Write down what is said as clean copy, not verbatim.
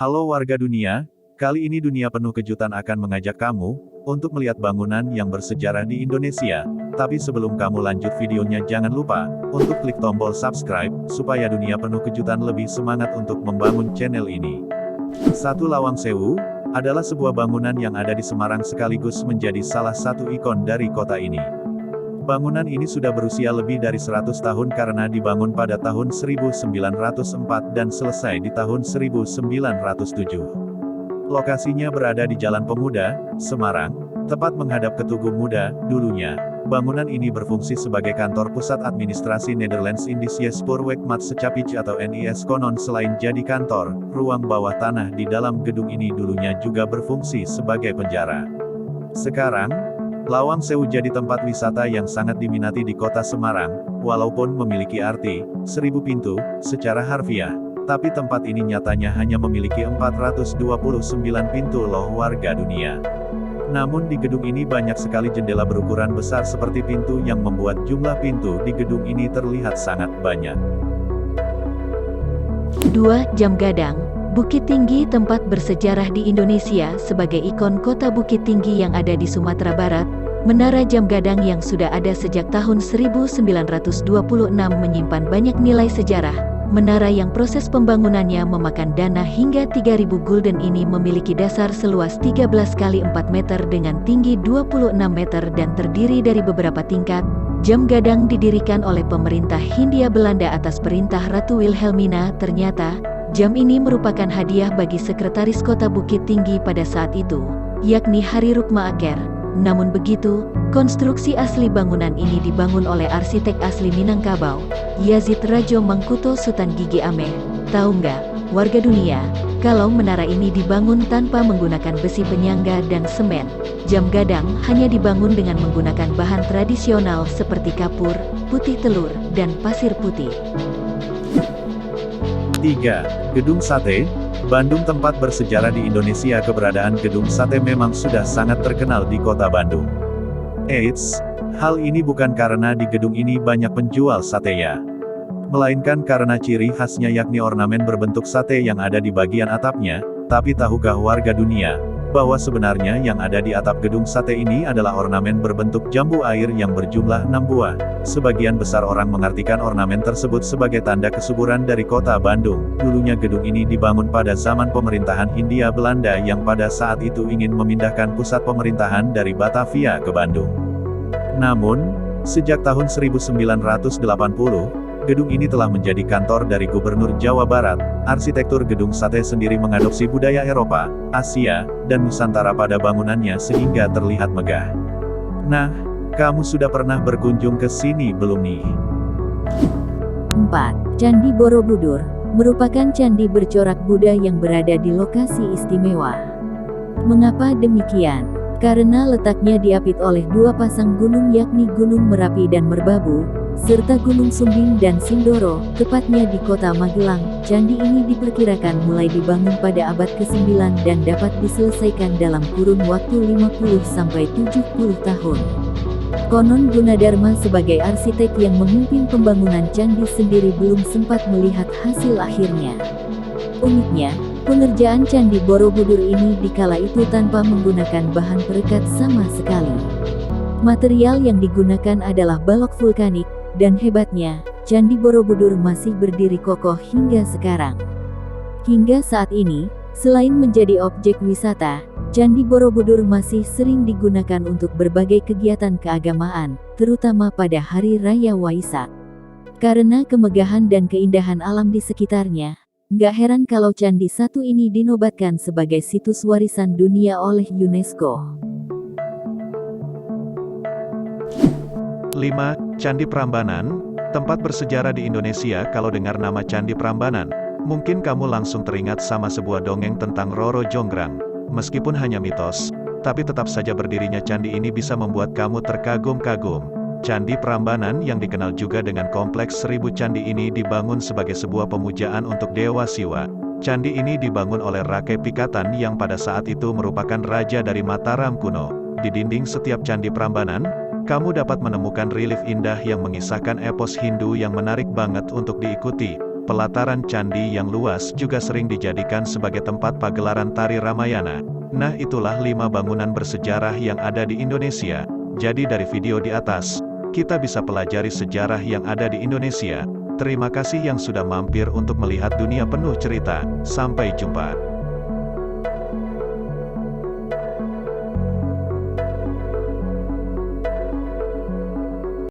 Halo warga dunia, kali ini dunia penuh kejutan akan mengajak kamu untuk melihat bangunan yang bersejarah di Indonesia. Tapi sebelum kamu lanjut videonya jangan lupa untuk klik tombol subscribe, supaya dunia penuh kejutan lebih semangat untuk membangun channel ini. Satu Lawang Sewu adalah sebuah bangunan yang ada di Semarang sekaligus menjadi salah satu ikon dari kota ini. Bangunan ini sudah berusia lebih dari 100 tahun karena dibangun pada tahun 1904 dan selesai di tahun 1907. Lokasinya berada di Jalan Pemuda, Semarang, tepat menghadap ke Tugu Muda. Dulunya, bangunan ini berfungsi sebagai kantor pusat administrasi Nederlands Indische Spoorwegmaatschappij atau NIS. Konon selain jadi kantor, ruang bawah tanah di dalam gedung ini dulunya juga berfungsi sebagai penjara. Sekarang, Lawang Sewu jadi tempat wisata yang sangat diminati di kota Semarang, walaupun memiliki arti 1000 pintu secara harfiah, tapi tempat ini nyatanya hanya memiliki 429 pintu loh warga dunia. Namun di gedung ini banyak sekali jendela berukuran besar seperti pintu yang membuat jumlah pintu di gedung ini terlihat sangat banyak. 2. Jam Gadang, Bukit Tinggi, tempat bersejarah di Indonesia sebagai ikon kota Bukit Tinggi yang ada di Sumatera Barat. Menara Jam Gadang yang sudah ada sejak tahun 1926 menyimpan banyak nilai sejarah. Menara yang proses pembangunannya memakan dana hingga 3.000 gulden ini memiliki dasar seluas 13 kali 4 meter dengan tinggi 26 meter dan terdiri dari beberapa tingkat. Jam Gadang didirikan oleh pemerintah Hindia Belanda atas perintah Ratu Wilhelmina. Ternyata, jam ini merupakan hadiah bagi sekretaris kota Bukit Tinggi pada saat itu, yakni Hari Rukmaaker. Namun begitu, konstruksi asli bangunan ini dibangun oleh arsitek asli Minangkabau, Yazid Rajo Mangkuto Sutan Gigi Ameh. Tahu nggak, warga dunia, kalau menara ini dibangun tanpa menggunakan besi penyangga dan semen? Jam Gadang hanya dibangun dengan menggunakan bahan tradisional seperti kapur, putih telur, dan pasir putih. 3. Gedung Sate, Bandung, tempat bersejarah di Indonesia. Keberadaan Gedung Sate memang sudah sangat terkenal di kota Bandung. Eits, hal ini bukan karena di gedung ini banyak penjual sate ya, melainkan karena ciri khasnya yakni ornamen berbentuk sate yang ada di bagian atapnya. Tapi tahukah warga dunia, bahwa sebenarnya yang ada di atap gedung sate ini adalah ornamen berbentuk jambu air yang berjumlah 6 buah. Sebagian besar orang mengartikan ornamen tersebut sebagai tanda kesuburan dari kota Bandung. Dulunya gedung ini dibangun pada zaman pemerintahan Hindia Belanda yang pada saat itu ingin memindahkan pusat pemerintahan dari Batavia ke Bandung. Namun, sejak tahun 1980, gedung ini telah menjadi kantor dari Gubernur Jawa Barat. Arsitektur gedung sate sendiri mengadopsi budaya Eropa, Asia, dan Nusantara pada bangunannya sehingga terlihat megah. Nah, kamu sudah pernah berkunjung ke sini belum nih? 4. Candi Borobudur, merupakan candi bercorak Buddha yang berada di lokasi istimewa. Mengapa demikian? Karena letaknya diapit oleh dua pasang gunung yakni Gunung Merapi dan Merbabu, serta Gunung Sumbing dan Sindoro, tepatnya di kota Magelang. Candi ini diperkirakan mulai dibangun pada abad ke-9 dan dapat diselesaikan dalam kurun waktu 50-70 tahun. Konon Gunadarma sebagai arsitek yang memimpin pembangunan candi sendiri belum sempat melihat hasil akhirnya. Uniknya, pengerjaan Candi Borobudur ini dikala itu tanpa menggunakan bahan perekat sama sekali. Material yang digunakan adalah balok vulkanik, dan hebatnya, Candi Borobudur masih berdiri kokoh hingga sekarang. Hingga saat ini, selain menjadi objek wisata, Candi Borobudur masih sering digunakan untuk berbagai kegiatan keagamaan, terutama pada Hari Raya Waisak. Karena kemegahan dan keindahan alam di sekitarnya, nggak heran kalau Candi satu ini dinobatkan sebagai situs warisan dunia oleh UNESCO. 5. Candi Prambanan, tempat bersejarah di Indonesia. Kalau dengar nama Candi Prambanan, mungkin kamu langsung teringat sama sebuah dongeng tentang Roro Jonggrang. Meskipun hanya mitos, tapi tetap saja berdirinya candi ini bisa membuat kamu terkagum-kagum. Candi Prambanan yang dikenal juga dengan Kompleks 1000 Candi ini dibangun sebagai sebuah pemujaan untuk Dewa Siwa. Candi ini dibangun oleh Rake Pikatan yang pada saat itu merupakan raja dari Mataram kuno. Di dinding setiap Candi Prambanan, kamu dapat menemukan relief indah yang mengisahkan epos Hindu yang menarik banget untuk diikuti. Pelataran candi yang luas juga sering dijadikan sebagai tempat pagelaran tari Ramayana. Nah, itulah 5 bangunan bersejarah yang ada di Indonesia. Jadi dari video di atas, kita bisa pelajari sejarah yang ada di Indonesia. Terima kasih yang sudah mampir untuk melihat dunia penuh cerita. Sampai jumpa.